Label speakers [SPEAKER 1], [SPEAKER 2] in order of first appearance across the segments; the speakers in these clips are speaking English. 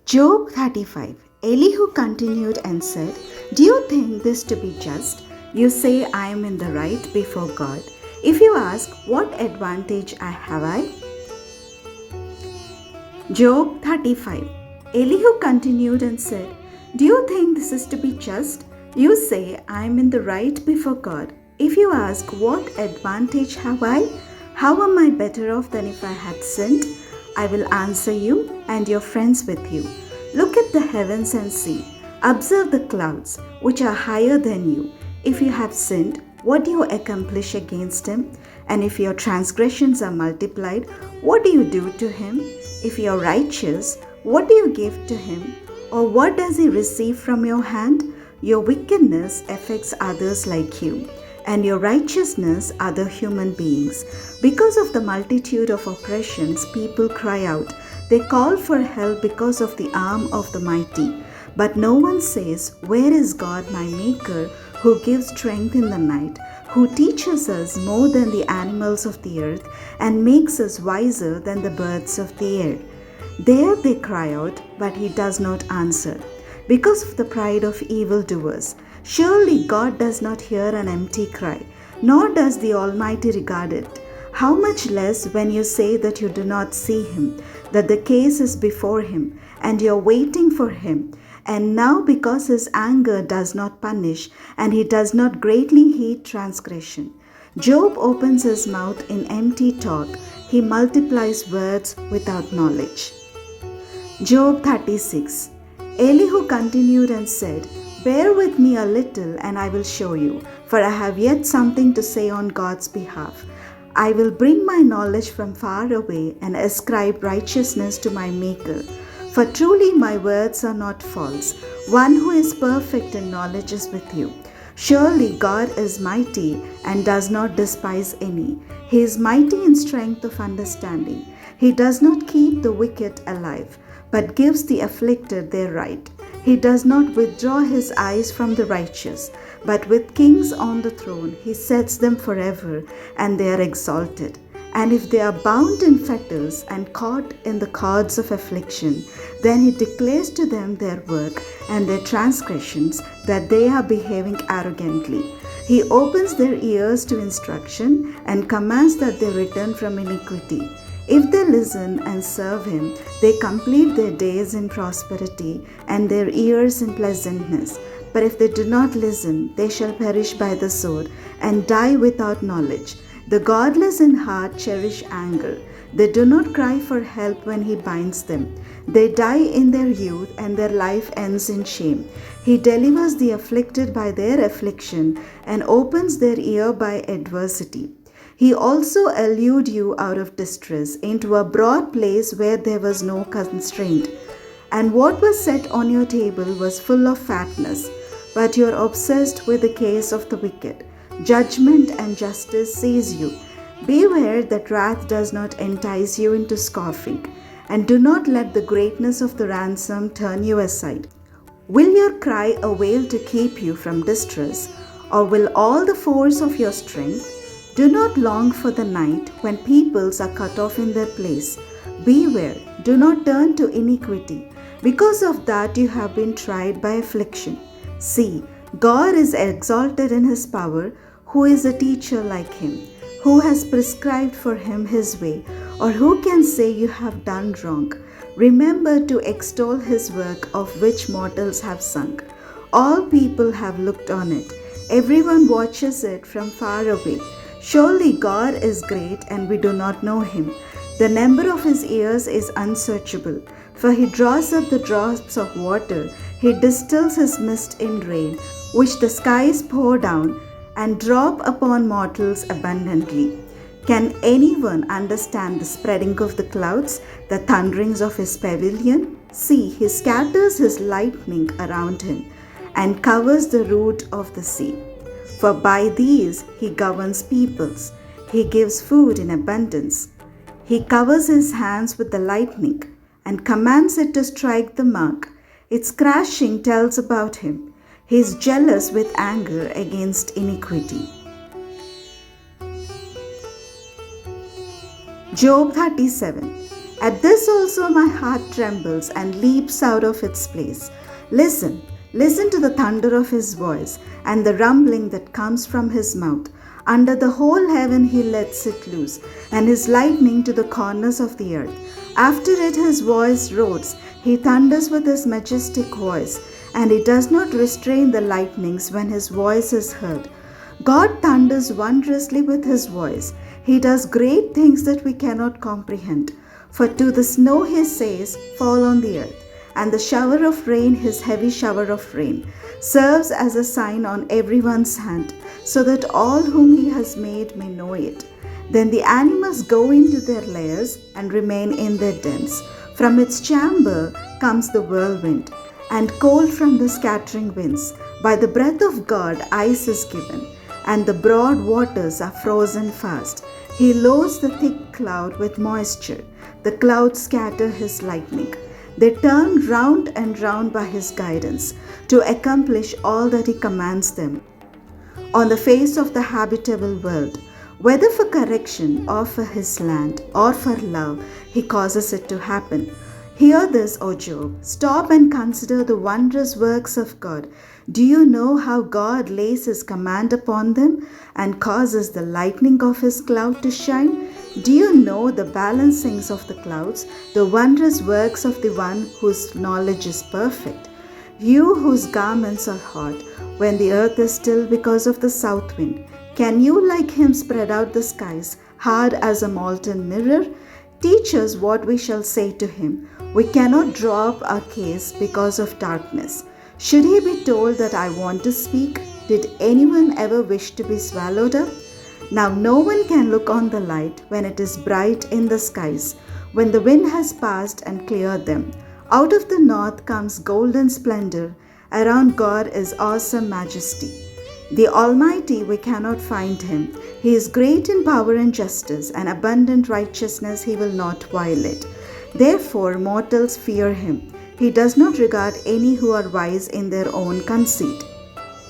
[SPEAKER 1] Job 35. Elihu continued and said, "Do you think this to be just? You say I am in the right before God. If you ask, what advantage have I?" Job 35. Elihu continued and said, "Do you think this is to be just? You say I am in the right before God. If you ask, what advantage have I? How am I better off than if I had sinned? I will answer you and your friends with you. Look at the heavens and see. Observe the clouds, which are higher than you. If you have sinned, what do you accomplish against him? And if your transgressions are multiplied, what do you do to him? If you are righteous, what do you give to him? Or what does he receive from your hand? Your wickedness affects others like you, and your righteousness other human beings. Because of the multitude of oppressions, people cry out. They call for help because of the arm of the mighty. But no one says, "Where is God, my Maker, who gives strength in the night, who teaches us more than the animals of the earth, and makes us wiser than the birds of the air?" There they cry out, but he does not answer, because of the pride of evildoers. Surely God does not hear an empty cry, nor does the Almighty regard it. How much less when you say that you do not see him, that the case is before him, and you are waiting for him. And now because his anger does not punish, and he does not greatly heed transgression. Job opens his mouth in empty talk. He multiplies words without knowledge. Job 36. Elihu continued and said, "Bear with me a little, and I will show you, for I have yet something to say on God's behalf. I will bring my knowledge from far away and ascribe righteousness to my Maker. For truly my words are not false. One who is perfect in knowledge is with you. Surely God is mighty and does not despise any. He is mighty in strength of understanding. He does not keep the wicked alive, but gives the afflicted their right. He does not withdraw his eyes from the righteous, but with kings on the throne he sets them forever, and they are exalted. And if they are bound in fetters and caught in the cords of affliction, then he declares to them their work and their transgressions, that they are behaving arrogantly. He opens their ears to instruction and commands that they return from iniquity. If they listen and serve him, they complete their days in prosperity and their years in pleasantness. But if they do not listen, they shall perish by the sword and die without knowledge. The godless in heart cherish anger. They do not cry for help when he binds them. They die in their youth, and their life ends in shame. He delivers the afflicted by their affliction and opens their ear by adversity. He also allured you out of distress into a broad place where there was no constraint. And what was set on your table was full of fatness. But you are obsessed with the case of the wicked. Judgment and justice seize you. Beware that wrath does not entice you into scoffing, and do not let the greatness of the ransom turn you aside. Will your cry avail to keep you from distress, or will all the force of your strength? Do not long for the night when peoples are cut off in their place. Beware, do not turn to iniquity. Because of that you have been tried by affliction. See, God is exalted in his power. Who is a teacher like him? Who has prescribed for him his way? Or who can say you have done wrong? Remember to extol his work, of which mortals have sung. All people have looked on it. Everyone watches it from far away. Surely God is great, and we do not know him. The number of his years is unsearchable, for he draws up the drops of water. He distills his mist in rain, which the skies pour down and drop upon mortals abundantly. Can anyone understand the spreading of the clouds, the thunderings of his pavilion? See, he scatters his lightning around him and covers the root of the sea. For by these he governs peoples. He gives food in abundance. He covers his hands with the lightning and commands it to strike the mark. Its crashing tells about him. He is jealous with anger against iniquity. Job 37. At this also my heart trembles and leaps out of its place. Listen, listen to the thunder of his voice and the rumbling that comes from his mouth. Under the whole heaven he lets it loose, and his lightning to the corners of the earth. After it his voice roars, he thunders with his majestic voice, and he does not restrain the lightnings when his voice is heard. God thunders wondrously with his voice. He does great things that we cannot comprehend. For to the snow he says, fall on the earth, and the shower of rain, his heavy shower of rain, serves as a sign on everyone's hand, so that all whom he has made may know it. Then the animals go into their lairs and remain in their dens. From its chamber comes the whirlwind, and cold from the scattering winds. By the breath of God ice is given, and the broad waters are frozen fast. He loads the thick cloud with moisture. The clouds scatter his lightning. They turn round and round by his guidance, to accomplish all that he commands them on the face of the habitable world. Whether for correction or for his land or for love, he causes it to happen. Hear this, O Job. Stop and consider the wondrous works of God. Do you know how God lays his command upon them and causes the lightning of his cloud to shine? Do you know the balancings of the clouds, the wondrous works of the one whose knowledge is perfect? You whose garments are hot, when the earth is still because of the south wind, can you like him spread out the skies, hard as a molten mirror? Teach us what we shall say to him. We cannot draw up our case because of darkness. Should he be told that I want to speak? Did anyone ever wish to be swallowed up? Now no one can look on the light when it is bright in the skies, when the wind has passed and cleared them. Out of the north comes golden splendor. Around God is awesome majesty. The Almighty, we cannot find him. He is great in power and justice, and abundant righteousness he will not violate. Therefore mortals fear him. He does not regard any who are wise in their own conceit.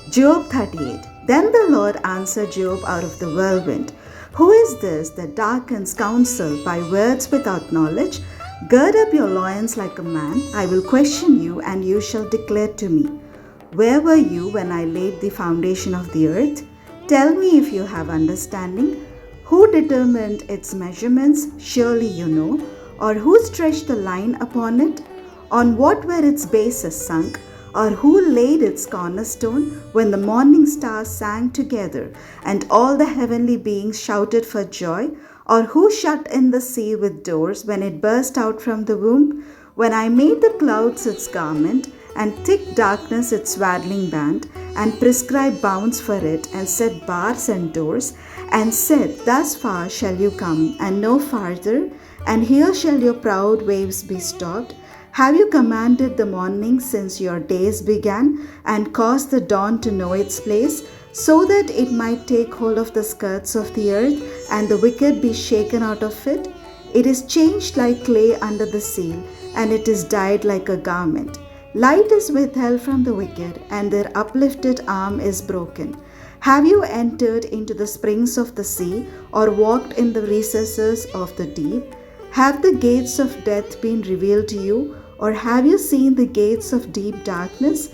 [SPEAKER 1] Job 38. Then the Lord answered Job out of the whirlwind. Who is this that darkens counsel by words without knowledge? Gird up your loins like a man. I will question you, and you shall declare to me. Where were you when I laid the foundation of the earth? Tell me if you have understanding. Who determined its measurements? Surely you know. Or who stretched the line upon it? On what were its bases sunk? Or who laid its cornerstone when the morning stars sang together and all the heavenly beings shouted for joy? Or who shut in the sea with doors when it burst out from the womb? When I made the clouds its garment and thick darkness its swaddling band, and prescribed bounds for it, and set bars and doors, and said, thus far shall you come, and no farther, and here shall your proud waves be stopped. Have you commanded the morning since your days began, and caused the dawn to know its place, so that it might take hold of the skirts of the earth, and the wicked be shaken out of it? It is changed like clay under the seal, and it is dyed like a garment. Light is withheld from the wicked, and their uplifted arm is broken. Have you entered into the springs of the sea, or walked in the recesses of the deep? Have the gates of death been revealed to you, or have you seen the gates of deep darkness?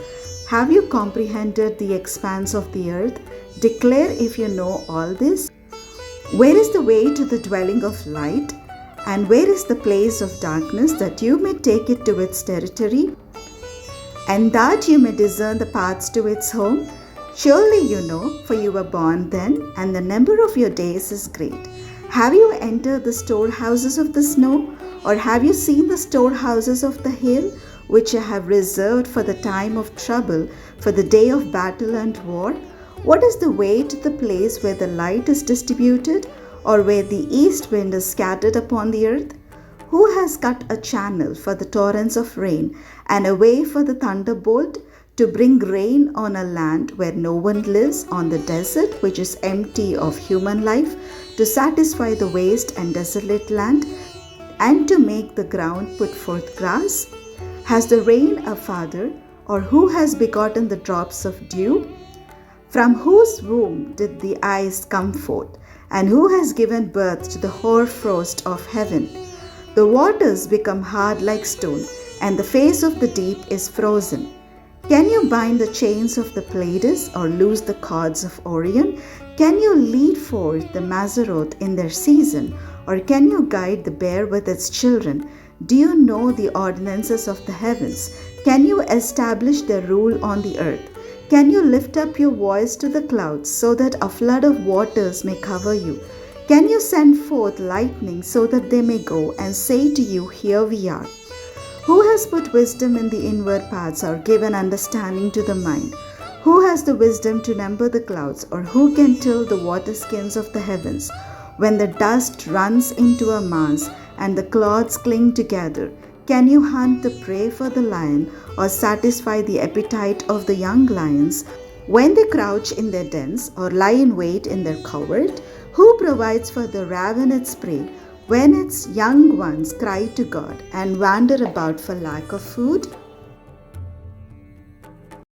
[SPEAKER 1] Have you comprehended the expanse of the earth? Declare if you know all this. Where is the way to the dwelling of light? And where is the place of darkness, that you may take it to its territory, and that you may discern the paths to its home? Surely you know, for you were born then, and the number of your days is great. Have you entered the storehouses of the snow, or have you seen the storehouses of the hail, which I have reserved for the time of trouble, for the day of battle and war? What is the way to the place where the light is distributed, or where the east wind is scattered upon the earth? Who has cut a channel for the torrents of rain, and a way for the thunderbolt, to bring rain on a land where no one lives, on the desert which is empty of human life, to satisfy the waste and desolate land, and to make the ground put forth grass? Has the rain a father, or who has begotten the drops of dew? From whose womb did the eyes come forth, and who has given birth to the hoarfrost of heaven? The waters become hard like stone, and the face of the deep is frozen. Can you bind the chains of the Pleiades or loose the cords of Orion? Can you lead forth the Mazzaroth in their season, or can you guide the bear with its children? Do you know the ordinances of the heavens? Can you establish their rule on the earth? Can you lift up your voice to the clouds so that a flood of waters may cover you? Can you send forth lightning so that they may go and say to you, Here we are? Who has put wisdom in the inward parts or given understanding to the mind? Who has the wisdom to number the clouds, or who can till the waterskins of the heavens? When the dust runs into a mass and the clods cling together, can you hunt the prey for the lion or satisfy the appetite of the young lions when they crouch in their dens or lie in wait in their covert? Who provides for the raven its prey when its young ones cry to God and wander about for lack of food?